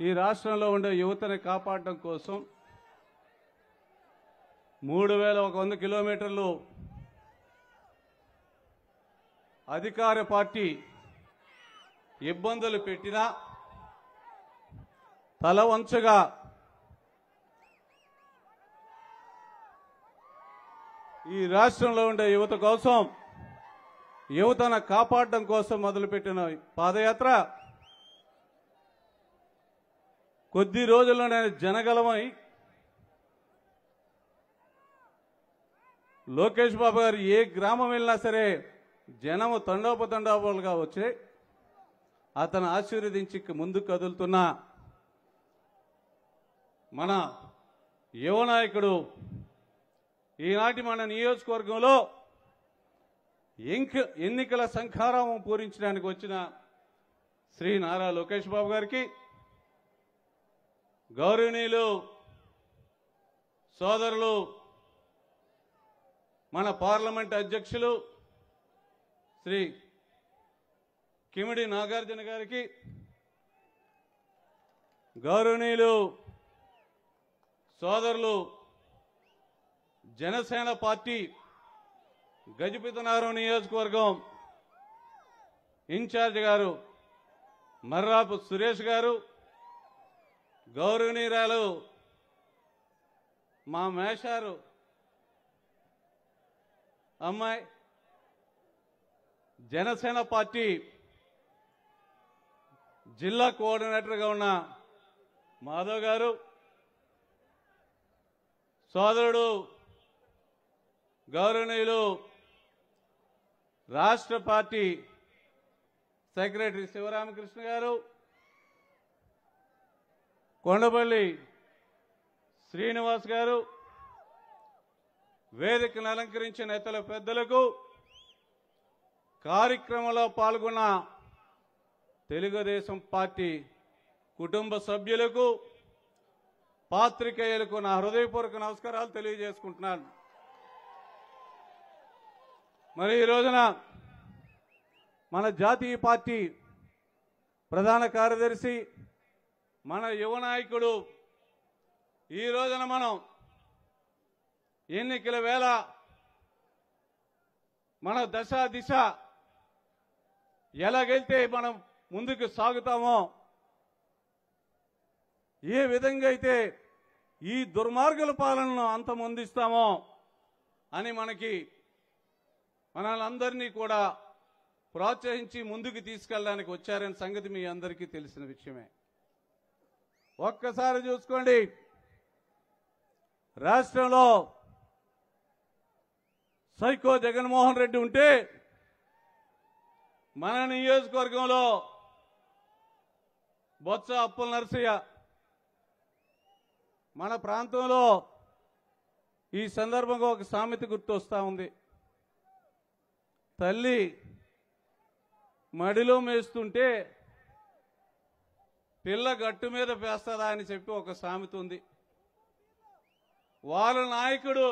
ఈ రాష్ట్రంలో ఉండే యువతని కాపాడడం కోసం 3100 కిలోమీటర్లు అధికార పార్టీ ఇబ్బందులు పెట్టినా తల వంచగా ఈ రాష్ట్రంలో ఉండే యువత కోసం, యువతను కాపాడడం కోసం మొదలుపెట్టిన పాదయాత్ర కొద్ది రోజుల్లోనే జనగలమై లోకేష్ బాబు గారు ఏ గ్రామం వెళ్ళినా సరే జనము తండోపతండోపాలుగా వచ్చి అతను ఆశీర్వదించి ముందుకు కదులుతున్న మన యువ నాయకుడు, ఈనాటి మన నియోజకవర్గంలో ఎన్నికల శంఖారావం పూరించడానికి వచ్చిన శ్రీ నారా లోకేష్ బాబు గారికి, గౌరవనీయులు సోదరులు మన పార్లమెంట్ అధ్యక్షులు శ్రీ కిమిడి నాగార్జున గారికి, గౌరవనీయులు సోదరులు జనసేన పార్టీ గజపతినగరం నియోజకవర్గం ఇన్ఛార్జ్ గారు మర్రాపు సురేష్ గారు, గౌరవనీయురాలు మా మేషారు అమ్మాయి, జనసేన పార్టీ జిల్లా కోఆర్డినేటర్గా ఉన్న మాధవ్ గారు, సోదరుడు గౌరవనీయులు రాష్ట్ర పార్టీ సెక్రటరీ శివరామకృష్ణ గారు, కొండపల్లి శ్రీనివాస్ గారు, వేదికను అలంకరించిన నేతల పెద్దలకు, కార్యక్రమంలో పాల్గొన్న తెలుగుదేశం పార్టీ కుటుంబ సభ్యులకు, పాత్రికేయులకు నా హృదయపూర్వక నమస్కారాలు తెలియజేసుకుంటున్నాను. మరి ఈ రోజున మన జాతీయ పార్టీ ప్రధాన కార్యదర్శి, మన యువ నాయకుడు, ఈ రోజున మనం ఎన్నికల వేళ మన దశ దిశ ఎలాగైతే మనం ముందుకు సాగుతామో, ఏ విధంగా అయితే ఈ దుర్మార్గుల పాలనను అంతమొందిస్తామో అని మనల్ని కూడా ప్రోత్సహించి ముందుకు తీసుకెళ్ళడానికి వచ్చారనే సంగతి మీ అందరికీ తెలిసిన విషయమే. ఒక్కసారి చూసుకోండి, రాష్ట్రంలో సైకో జగన్మోహన్ రెడ్డి ఉంటే మన నియోజకవర్గంలో బొత్స అప్పుల నరసయ్య, మన ప్రాంతంలో ఈ సందర్భంగా ఒక సామెత గుర్తొస్తా ఉంది. తల్లి మడిలో మేస్తుంటే పిల్ల గట్టు మీద పేస్తుందా అని చెప్పి ఒక సామెత ఉంది. వాళ్ళ నాయకుడు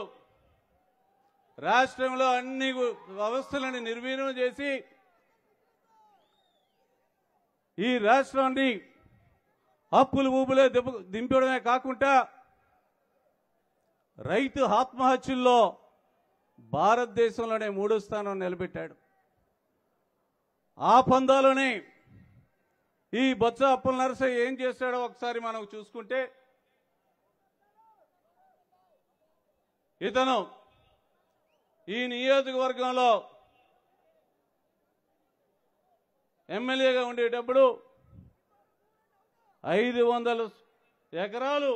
రాష్ట్రంలో అన్ని వ్యవస్థలను నిర్వీర్యం చేసి ఈ రాష్ట్రాన్ని అప్పులు ఊపులే దింపడమే కాకుండా రైతు ఆత్మహత్యల్లో భారతదేశంలోనే 3వ స్థానం నిలబెట్టాడు. ఆ పందాలోనే ఈ బొత్స అప్పుల నరసయ్య ఏం చేశాడో ఒకసారి మనం చూసుకుంటే, ఇతను ఈ నియోజకవర్గంలో ఎమ్మెల్యేగా ఉండేటప్పుడు 500 ఎకరాలు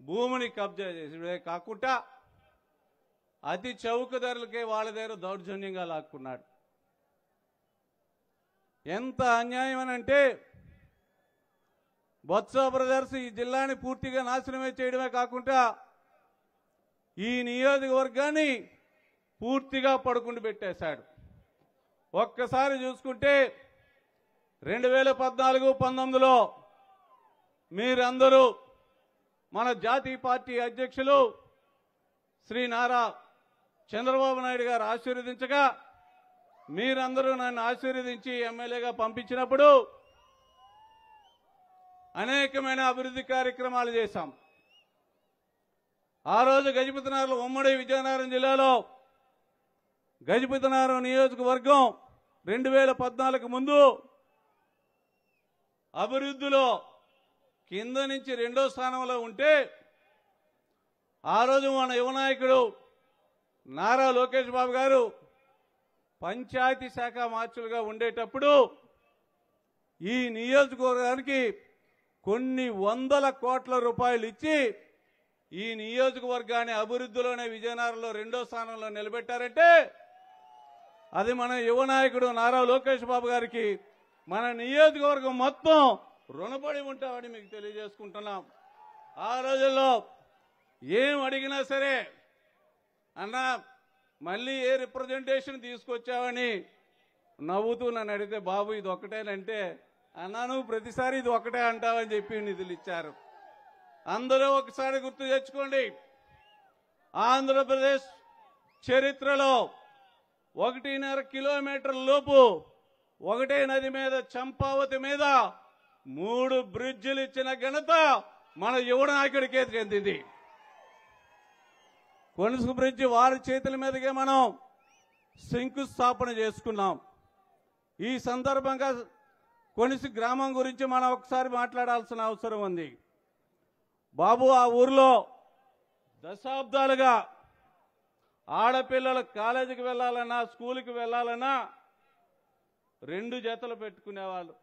భూమిని కబ్జా చేసి కాకుండా అతి చౌక ధరలకే వాళ్ళ దగ్గర దౌర్జన్యంగా లాక్కున్నాడు. ఎంత అన్యాయం అనంటే, బొత్స బ్రదర్స్ ఈ జిల్లాని పూర్తిగా నాశనమే చేయడమే కాకుండా ఈ నియోజకవర్గాన్ని పూర్తిగా పడుకుండి పెట్టేశాడు. ఒక్కసారి చూసుకుంటే 2014-19లో మీరందరూ మన జాతీయ పార్టీ అధ్యక్షులు శ్రీ నారా చంద్రబాబు నాయుడు గారు ఆశీర్వదించగా మీరందరూ నన్ను ఆశీర్వదించి ఎమ్మెల్యేగా పంపించినప్పుడు అనేకమైన అభివృద్ధి కార్యక్రమాలు చేశాం. ఆ రోజు గజపతినగరంలో ఉమ్మడి విజయనగరం జిల్లాలో గజపతినగరం నియోజకవర్గం 2014 ముందు అభివృద్ధిలో కింద నుంచి 2వ స్థానంలో ఉంటే ఆ రోజు మన యువ నాయకుడు నారా లోకేష్ బాబు గారు పంచాయతీ శాఖ మార్చులుగా ఉండేటప్పుడు ఈ నియోజకవర్గానికి కొన్ని వందల కోట్ల రూపాయలు ఇచ్చి ఈ నియోజకవర్గాన్ని అభివృద్ధిలోనే విజయనగరంలో 2వ స్థానంలో నిలబెట్టారంటే అది మన యువ నాయకుడు నారా లోకేష్ బాబు గారికి మన నియోజకవర్గం మొత్తం రుణపడి ఉంటామని మీకు తెలియజేసుకుంటున్నాం. ఆ రోజుల్లో ఏం అడిగినా సరే అన్నా మళ్ళీ ఏ రిప్రజెంటేషన్ తీసుకొచ్చావని నవ్వుతూ నన్ను అడిగితే బాబు ఇది ఒక్కటేనంటే అన్నా నువ్వు ప్రతిసారి ఇది ఒక్కటే అంటావని చెప్పి నిధులు ఇచ్చారు. అందరూ ఒకసారి గుర్తు తెచ్చుకోండి, ఆంధ్రప్రదేశ్ చరిత్రలో 1.5 కిలోమీటర్ల లోపు ఒకటే నది మీద చంపావతి మీద 3 బ్రిడ్జిలు ఇచ్చిన ఘనత మన యువ నాయకుడికే చెందింది. కొనుసు బ్రిడ్జి వారి చేతుల మీదకే మనం శంకుస్థాపన చేసుకున్నాం. ఈ సందర్భంగా కొనిసి గ్రామం గురించి మనం ఒకసారి మాట్లాడాల్సిన అవసరం ఉంది. బాబు ఆ ఊర్లో దశాబ్దాలుగా ఆడపిల్లలు కాలేజీకి వెళ్ళాలన్నా స్కూల్కి వెళ్ళాలన్నా 2 జతలు పెట్టుకునేవాళ్ళు.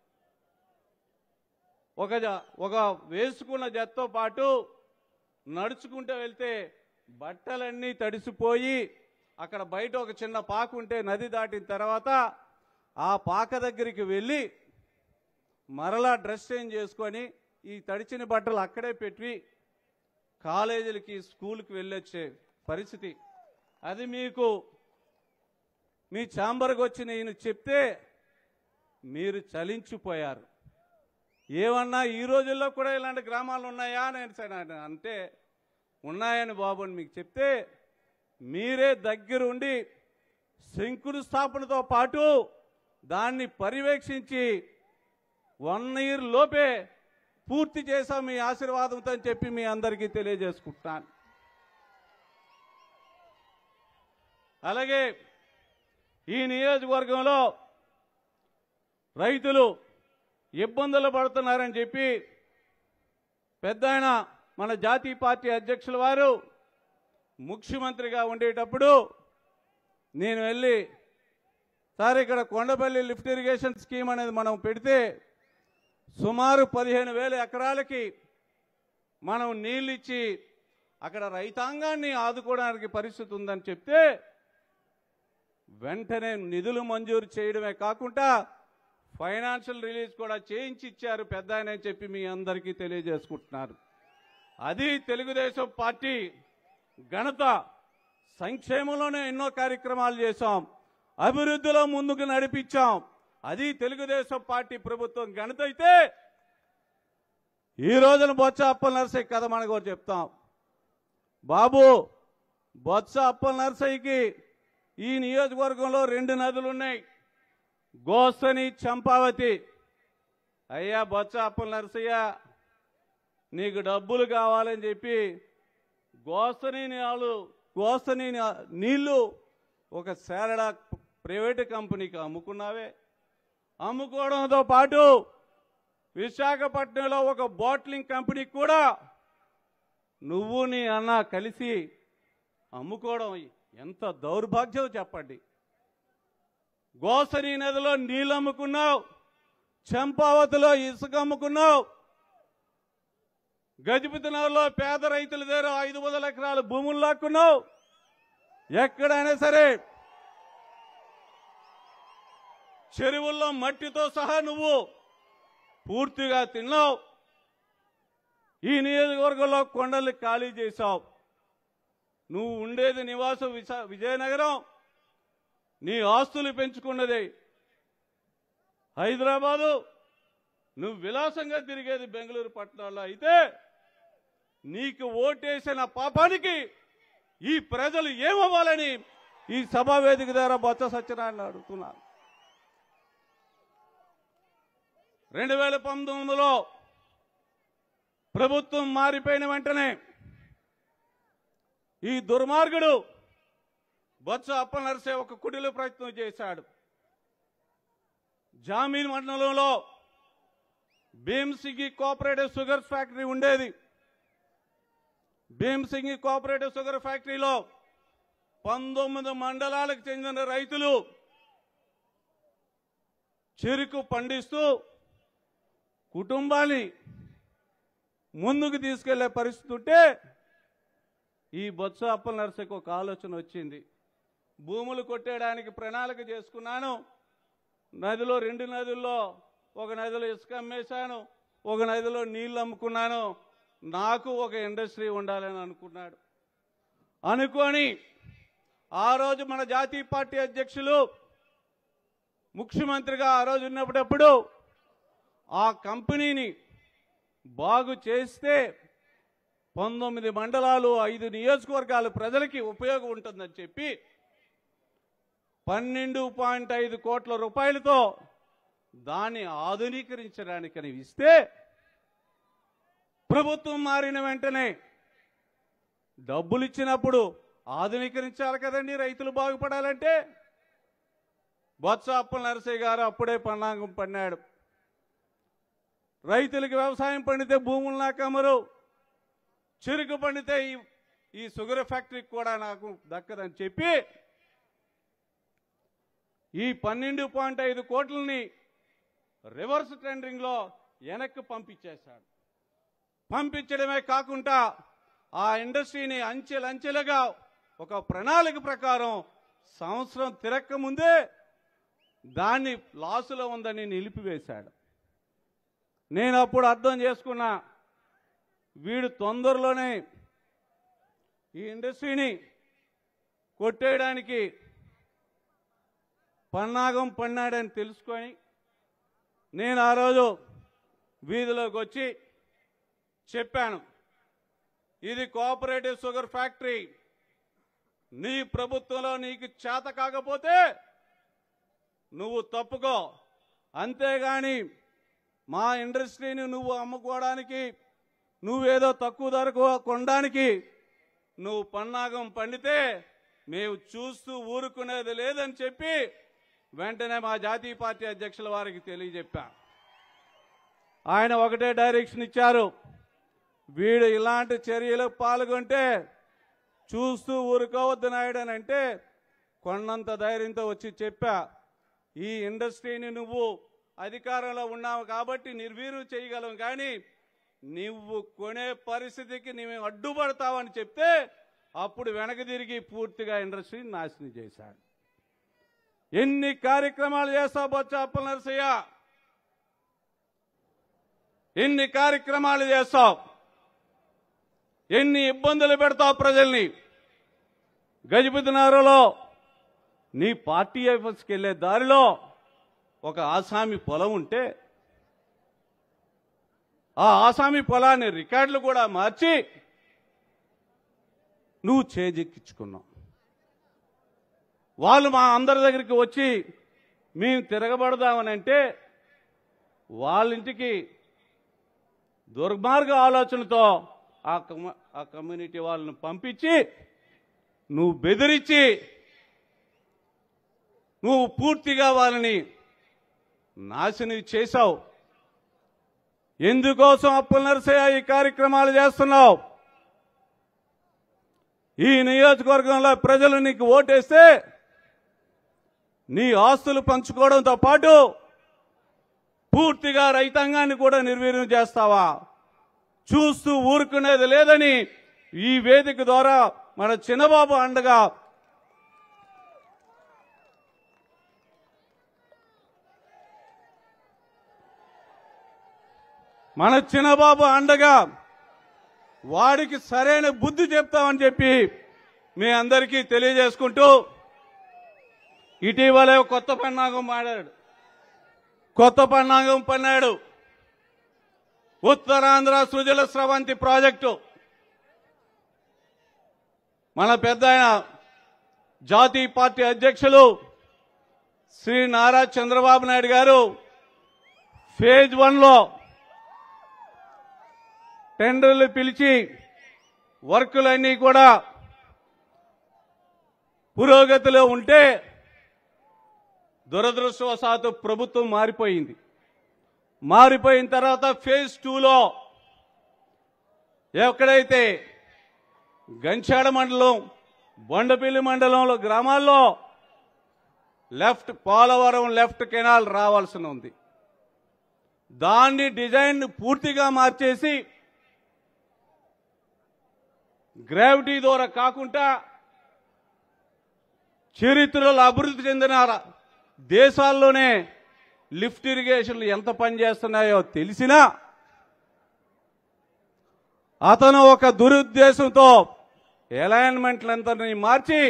ఒక వేసుకున్న జతతో పాటు నడుచుకుంటూ వెళ్తే బట్టలన్నీ తడిసిపోయి అక్కడ బయట ఒక చిన్న పాక ఉంటే నది దాటిన తర్వాత ఆ పాక దగ్గరికి వెళ్ళి మరలా డ్రెస్ చేంజ్ చేసుకొని ఈ తడిచిన బట్టలు అక్కడే పెట్టి కాలేజీలకి స్కూల్కి వెళ్ళొచ్చే పరిస్థితి. అది మీకు మీ ఛాంబర్కి వచ్చి నేను చెప్తే మీరు చలించిపోయారు. ఏమన్నా ఈ రోజుల్లో కూడా ఇలాంటి గ్రామాలు ఉన్నాయా నేను అంటే ఉన్నాయని బాబు అని మీకు చెప్తే మీరే దగ్గరుండి శంకుస్థాపనతో పాటు దాన్ని పర్యవేక్షించి 1 ఇయర్ లోపే పూర్తి చేశాం మీ ఆశీర్వాదంతో అని చెప్పి మీ అందరికీ తెలియజేసుకుంటాను. అలాగే ఈ నియోజకవర్గంలో రైతులు ఇబ్బందులు పడుతున్నారని చెప్పి పెద్దాయన మన జాతీయ పార్టీ అధ్యక్షుల వారు ముఖ్యమంత్రిగా ఉండేటప్పుడు నేను వెళ్ళి సార్ ఇక్కడ కొండపల్లి లిఫ్ట్ ఇరిగేషన్ స్కీమ్ అనేది మనం పెడితే సుమారు 15,000 ఎకరాలకి మనం నీళ్ళు ఇచ్చి అక్కడ రైతాంగాన్ని ఆదుకోవడానికి పరిస్థితి ఉందని చెప్తే వెంటనే నిధులు మంజూరు చేయడమే కాకుండా ఫైనాన్షియల్ రిలీజ్ కూడా చేయించి ఇచ్చారు పెద్ద ఆయన అని చెప్పి మీ అందరికీ తెలియజేసుకుంటున్నారు. అది తెలుగుదేశం పార్టీ ఘనత. సంక్షేమంలోనే ఎన్నో కార్యక్రమాలు చేశాం, అభివృద్ధిలో ముందుకు నడిపించాం. అది తెలుగుదేశం పార్టీ ప్రభుత్వం ఘనత అయితే ఈ రోజున బొత్స అప్పల నరసయ్య కథ మనకు కూడా చెప్తాం. బాబు బొత్స అప్పల నరసయ్యకి ఈ నియోజకవర్గంలో 2 నదులు ఉన్నాయి, గోస్తని చంపావతి. అయ్యా బొత్స అప్పల నరసయ్య నీకు డబ్బులు కావాలని చెప్పి గోస్తని నీళ్లు ఒక శారడా ప్రైవేటు కంపెనీకి అమ్ముకున్నావే. అమ్ముకోవడంతో పాటు విశాఖపట్నంలో ఒక బాటిలింగ్ కంపెనీకి కూడా నువ్వు నీ అన్న కలిసి అమ్ముకోవడం ఎంత దౌర్భాగ్యం చెప్పండి. గోసరి నదిలో నీళ్ళు అమ్ముకున్నావు, చంపావతిలో ఇసుక అమ్ముకున్నావు, గజపతినగర్లో పేద రైతుల దగ్గర 500 ఎకరాల భూములు లాక్కున్నావు. ఎక్కడైనా సరే చెరువుల్లో మట్టితో సహా నువ్వు పూర్తిగా తిన్నావు. ఈ నియోజకవర్గంలో కొండలు ఖాళీ చేశావు. నువ్వు ఉండేది నివాసం విజయనగరం, నీ ఆస్తులు పెంచుకున్నది హైదరాబాదు, నువ్వు విలాసంగా తిరిగేది బెంగళూరు పట్టణాల్లో. అయితే నీకు ఓటేసిన పాపానికి ఈ ప్రజలు ఏమవ్వాలని ఈ సభా వేదిక ద్వారా బొత్స సత్యనారాయణ అడుగుతున్నారు. 2019లో ప్రభుత్వం మారిపోయిన వెంటనే ఈ దుర్మార్గుడు బొత్స అప్పలనరసయ్య ఒక కుటిల ప్రయత్నం చేశాడు. జామీన్ మండలంలో భీమ్సింగి కోఆపరేటివ్ షుగర్ ఫ్యాక్టరీ ఉండేది. భీమ్సింగి కోఆపరేటివ్ షుగర్ ఫ్యాక్టరీలో 19 మండలాలకు చెందిన రైతులు చెరుకు పండిస్తూ కుటుంబాన్ని ముందుకు తీసుకెళ్లే పరిస్థితి ఉంటే ఈ బొత్స అప్పలనరసయ్యకు ఒక ఆలోచన వచ్చింది. భూములు కొట్టేయడానికి ప్రణాళిక చేసుకున్నాను. నదిలో 2 నదుల్లో ఒక నదిలో ఇసుక అమ్మేశాను, ఒక నదిలో నీళ్లు అమ్ముకున్నాను. నాకు ఒక ఇండస్ట్రీ ఉండాలని అనుకున్నాడు. అనుకొని ఆ రోజు మన జాతీయ పార్టీ అధ్యక్షులు ముఖ్యమంత్రిగా ఆ రోజు ఉన్నప్పుడు ఆ కంపెనీని బాగు చేస్తే 19 మండలాలు 5 నియోజకవర్గాల ప్రజలకి ఉపయోగం ఉంటుందని చెప్పి 12.5 కోట్ల రూపాయలతో దాన్ని ఆధునీకరించడానికని ఇస్తే ప్రభుత్వం మారిన వెంటనే డబ్బులు ఇచ్చినప్పుడు ఆధునీకరించాలి కదండి. రైతులు బాగుపడాలంటే బొత్స అప్పలనరసయ్య గారు అప్పుడే పన్నాగం పన్నాడు. రైతులకు వ్యవసాయం పండితే భూములు నాకు అమ్మరు, చెరుకు పండితే ఈ షుగర్ ఫ్యాక్టరీకి కూడా నాకు దక్కదని చెప్పి ఈ 12.5 కోట్లని రివర్స్ టెండరింగ్లో వెనక్కి పంపించేశాడు. పంపించడమే కాకుండా ఆ ఇండస్ట్రీని అంచెలంచెలుగా ఒక ప్రణాళిక ప్రకారం సంవత్సరం తిరక్క ముందే దాన్ని లాసులో ఉందని నిలిపివేశాడు. నేను అప్పుడు అర్థం చేసుకున్నా, వీడు తొందరలోనే ఈ ఇండస్ట్రీని కొట్టేయడానికి పన్నాగం పన్నాడని తెలుసుకొని నేను ఆ రోజు వీధిలోకి వచ్చి చెప్పాను, ఇది కోఆపరేటివ్ షుగర్ ఫ్యాక్టరీ, నీ ప్రభుత్వంలో నీకు చేత కాకపోతే నువ్వు తప్పుకో, అంతేగాని మా ఇండస్ట్రీని నువ్వు అమ్ముకోవడానికి నువ్వేదో తక్కువ ధరకు కొనడానికి నువ్వు పన్నాగం పండితే మేము చూస్తూ ఊరుకునేది లేదని చెప్పి వెంటనే మా జాతీయ పార్టీ అధ్యక్షుల వారికి తెలియజెప్పా. ఆయన ఒకటే డైరెక్షన్ ఇచ్చారు, వీడు ఇలాంటి చర్యలకు పాల్గొంటే చూస్తూ ఊరుకోవద్దు నాయుడు అని అంటే కొన్నంత ధైర్యంతో వచ్చి చెప్పా, ఈ ఇండస్ట్రీని నువ్వు అధికారంలో ఉన్నావు కాబట్టి నిర్వీర్యం చేయగలం, కానీ నువ్వు కొనే పరిస్థితికి నువ్వు అడ్డుపడతావని చెప్తే అప్పుడు వెనక తిరిగి పూర్తిగా ఇండస్ట్రీని నాశనం చేశాడు. ఎన్ని కార్యక్రమాలు చేస్తావు బొత్స అప్పలనరసయ్య, ఎన్ని కార్యక్రమాలు చేస్తావు, ఎన్ని ఇబ్బందులు పెడతావు ప్రజల్ని. గజపతినగరంలో నీ పార్టీ ఆఫీస్కి వెళ్లే దారిలో ఒక ఆసామి పొలం ఉంటే ఆ ఆసామి పొలాన్ని రికార్డులు కూడా మార్చి నువ్వు చేజెక్కించుకున్నావు. వాళ్ళు మా అందరి దగ్గరికి వచ్చి మేము తిరగబడదామని అంటే వాళ్ళ ఇంటికి దుర్మార్గ ఆలోచనతో ఆ కమ్యూనిటీ వాళ్ళని పంపించి నువ్వు బెదిరించి నువ్వు పూర్తిగా వాళ్ళని నాశనం చేశావు. ఎందుకోసం అప్పలనరసయ్య ఈ కార్యక్రమాలు చేస్తున్నావు? ఈ నియోజకవర్గంలో ప్రజలు నీకు ఓటేస్తే నీ ఆస్తులు పంచుకోవడంతో పాటు పూర్తిగా రైతాంగాన్ని కూడా నిర్వీర్యం చేస్తావా? చూస్తూ ఊరుకునేది లేదని ఈ వేదిక ద్వారా మన చిన్నబాబు అండగా వాడికి సరైన బుద్ధి చెప్తామని చెప్పి మీ అందరికీ తెలియజేసుకుంటూ, ఇటీవలే కొత్త పన్నాగం పన్నాడు. ఉత్తరాంధ్ర సుజల స్రవంతి ప్రాజెక్టు మన పెద్దాయన జాతీయ పార్టీ అధ్యక్షులు శ్రీ నారా చంద్రబాబు నాయుడు గారు ఫేజ్ 1లో టెండర్లు పిలిచి వర్కులన్నీ కూడా పురోగతిలో ఉంటే దురదృష్టవశాత్తు ప్రభుత్వం మారిపోయింది. మారిపోయిన తర్వాత ఫేజ్ 2లో ఎక్కడైతే గంచాడ మండలం, బొండపల్లి మండలంలో గ్రామాల్లో పోలవరం లెఫ్ట్ కెనాల్ రావాల్సి ఉంది. దాన్ని డిజైన్ పూర్తిగా మార్చేసి గ్రావిటీ ద్వారా కాకుండా చరిత్రలో అభివృద్ధి చెందిన దేశాల్లోనే లిఫ్ట్ ఇరిగేషన్లు ఎంత పనిచేస్తున్నాయో తెలిసినా అతను ఒక దురుద్దేశంతో అలైన్మెంట్లందరినీ మార్చి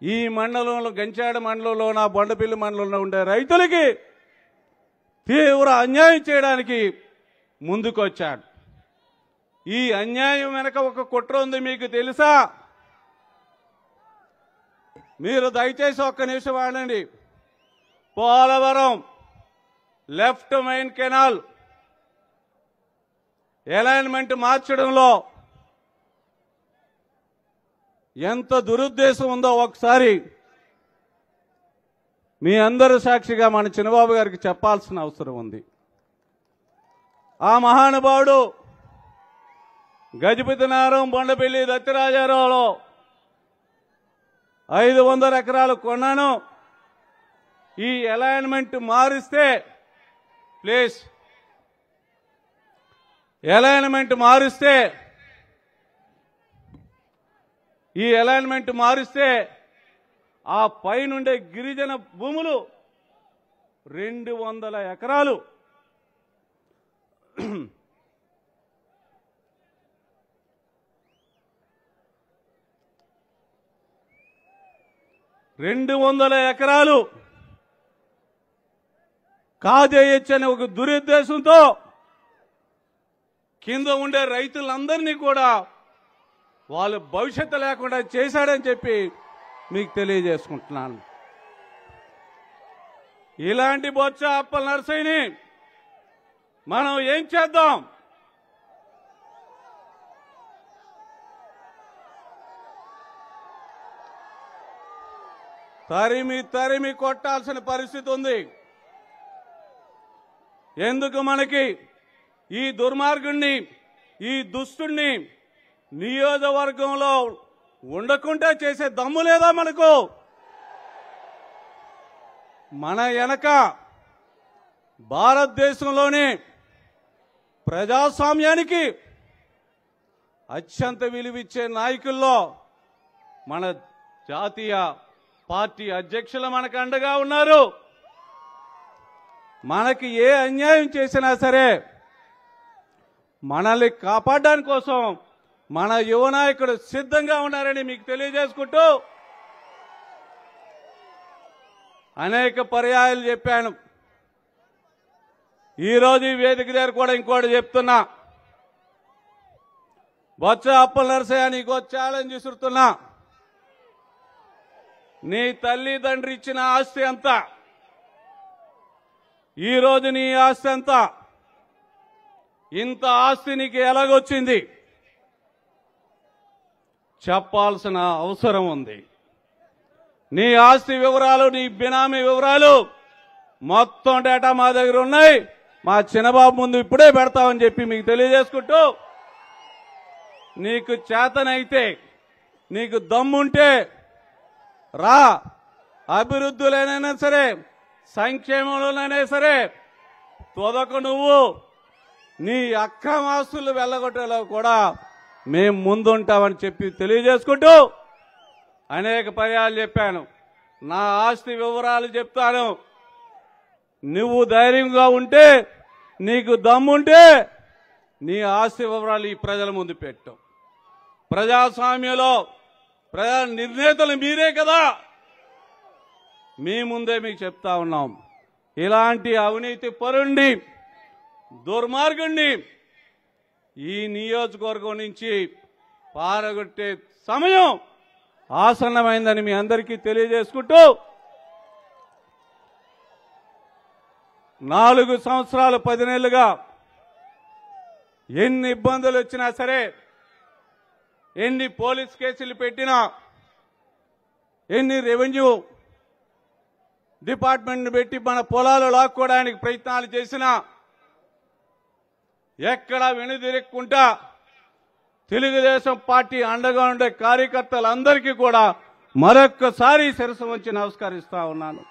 ఈ మండలంలో గంచాడ మండలంలోన బొండపల్లి మండలంలో ఉండే రైతులకి తీవ్ర అన్యాయం చేయడానికి ముందుకొచ్చాడు. ఈ అన్యాయం వెనక ఒక కుట్ర ఉంది, మీకు తెలుసా? మీరు దయచేసి ఒక్క నిమిషం ఆడండి. Polavaram left main canal alignment మార్చడంలో ఎంత దురుద్దేశం ఉందో ఒకసారి మీ అందరూ సాక్షిగా మన చిన్నబాబు గారికి చెప్పాల్సిన అవసరం ఉంది. ఆ మహానుభావుడు గజపతి నగరం, బొండపల్లి, దత్తిరాజారావులో 500 ఎకరాలు కొన్నాను. ఈ అలైన్మెంట్ మారిస్తే ఈ అలైన్మెంట్ మారిస్తే ఆ పైనుండే గిరిజన భూములు 200 ఎకరాలు 200 ఎకరాలు కాజేయొచ్చని ఒక దురుద్దేశంతో కింద ఉండే రైతులందరినీ కూడా వాళ్ళ భవిష్యత్తు లేకుండా చేశాడని చెప్పి మీకు తెలియజేసుకుంటున్నాను. ఇలాంటి బొత్స అప్పల నరసయ్యని మనం ఏం చేద్దాం? తరిమి కొట్టాల్సిన పరిస్థితి ఉంది. ఎందుకు మనకి ఈ దుర్మార్గుణ్ణి, ఈ దుష్టుణ్ణి నియోజకవర్గంలో ఉండకుండా చేసే దమ్ము లేదా మనకు? మన వెనక భారతదేశంలోనే ప్రజాస్వామ్యానికి అత్యంత విలువిచ్చే నాయకుల్లో మన జాతీయ పార్టీ అధ్యక్షులు మనకు అండగా ఉన్నారు. మనకి ఏ అన్యాయం చేసినా సరే మనల్ని కాపాడడానికి కోసం మన యువ నాయకుడు సిద్ధంగా ఉన్నారని మీకు తెలియజేసుకుంటూ అనేక పర్యాయాలు చెప్పాను. ఈరోజు ఈ వేదిక దగ్గర కూడా ఇంకోటి చెప్తున్నా. బొత్స అప్పల నరసయ్య, నీకో ఛాలెంజ్ విసురుతున్నా. నీ తల్లిదండ్రి ఇచ్చిన ఆస్తి ఎంత? ఈరోజు నీ ఆస్తి ఎంత? ఇంత ఆస్తి నీకు ఎలాగొచ్చింది? చెప్పాల్సిన అవసరం ఉంది. నీ ఆస్తి వివరాలు, నీ బినామీ వివరాలు మొత్తం డేటా మా దగ్గర ఉన్నాయి. మా చిన్నబాబు ముందు ఇప్పుడే పెడతామని చెప్పి మీకు తెలియజేసుకుంటూ, నీకు చేతనైతే, నీకు దమ్ముంటే రా. అభివృద్ధిలోనైనా సరే, సంక్షేమంలోనైనా సరే తొదకు నువ్వు నీ అక్రమాస్తులు వెళ్ళగొట్టేలో కూడా మేము ముందుంటామని చెప్పి తెలియజేసుకుంటూ అనేక పర్యాలు చెప్పాను. నా ఆస్తి వివరాలు చెప్తాను. నువ్వు ధైర్యంగా ఉంటే, నీకు దమ్ముంటే నీ ఆస్తి వివరాలు ఈ ప్రజల ముందు పెట్టు. ప్రజాస్వామ్యంలో ప్రజా నిర్ణేతలు మీరే కదా, మీ ముందే మీకు చెప్తా ఉన్నాం. ఇలాంటి అవినీతి పరుణ్ణి, దుర్మార్గుణ్ణి ఈ నియోజకవర్గం నుంచి పారగొట్టే సమయం ఆసన్నమైందని మీ అందరికీ తెలియజేసుకుంటూ, 4 సంవత్సరాలు 10 నెలలుగా ఎన్ని ఇబ్బందులు వచ్చినా సరే, ఎన్ని పోలీస్ కేసులు పెట్టినా, ఎన్ని రెవెన్యూ డిపార్ట్మెంట్ పెట్టి మన పొలాలు లాక్కోవడానికి ప్రయత్నాలు చేసినా ఎక్కడా వెనుదిరక్కుంటా తెలుగుదేశం పార్టీ అండగా ఉండే కార్యకర్తలందరికీ కూడా మరొక్కసారి శిరస్సు వంచి నమస్కరిస్తా ఉన్నాను.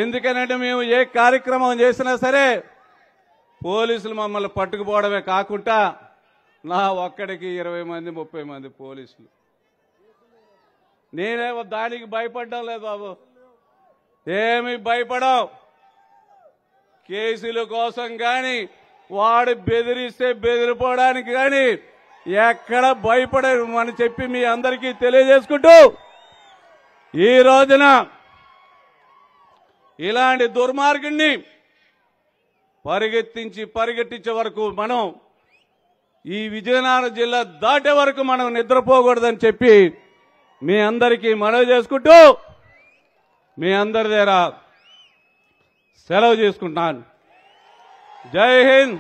ఎందుకనంటే మేము ఏ కార్యక్రమం చేసినా సరే పోలీసులు మమ్మల్ని పట్టుకుపోవడమే కాకుండా నా ఒక్కడికి 20 మంది 30 మంది పోలీసులు. నేనేమో దానికి భయపడ్డం లేదు బాబు, ఏమి భయపడం. కేసుల కోసం కానీ వాడు బెదిరిస్తే బెదిరిపోవడానికి కానీ ఎక్కడ భయపడరు అని చెప్పి మీ అందరికీ తెలియజేసుకుంటూ, ఈ రోజున ఇలాంటి దుర్మార్గుణ్ణి పరిగెట్టించే వరకు మనం ఈ విజయనగరం జిల్లా దాటే వరకు మనం నిద్రపోకూడదని చెప్పి మీ అందరికీ మనవి చేసుకుంటూ మీ అందరి దగ్గర సెలవు చేసుకుంటాను. జై హింద్,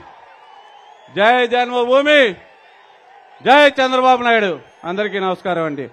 జై జన్మభూమి, జై చంద్రబాబు నాయుడు. అందరికీ నమస్కారం అండి.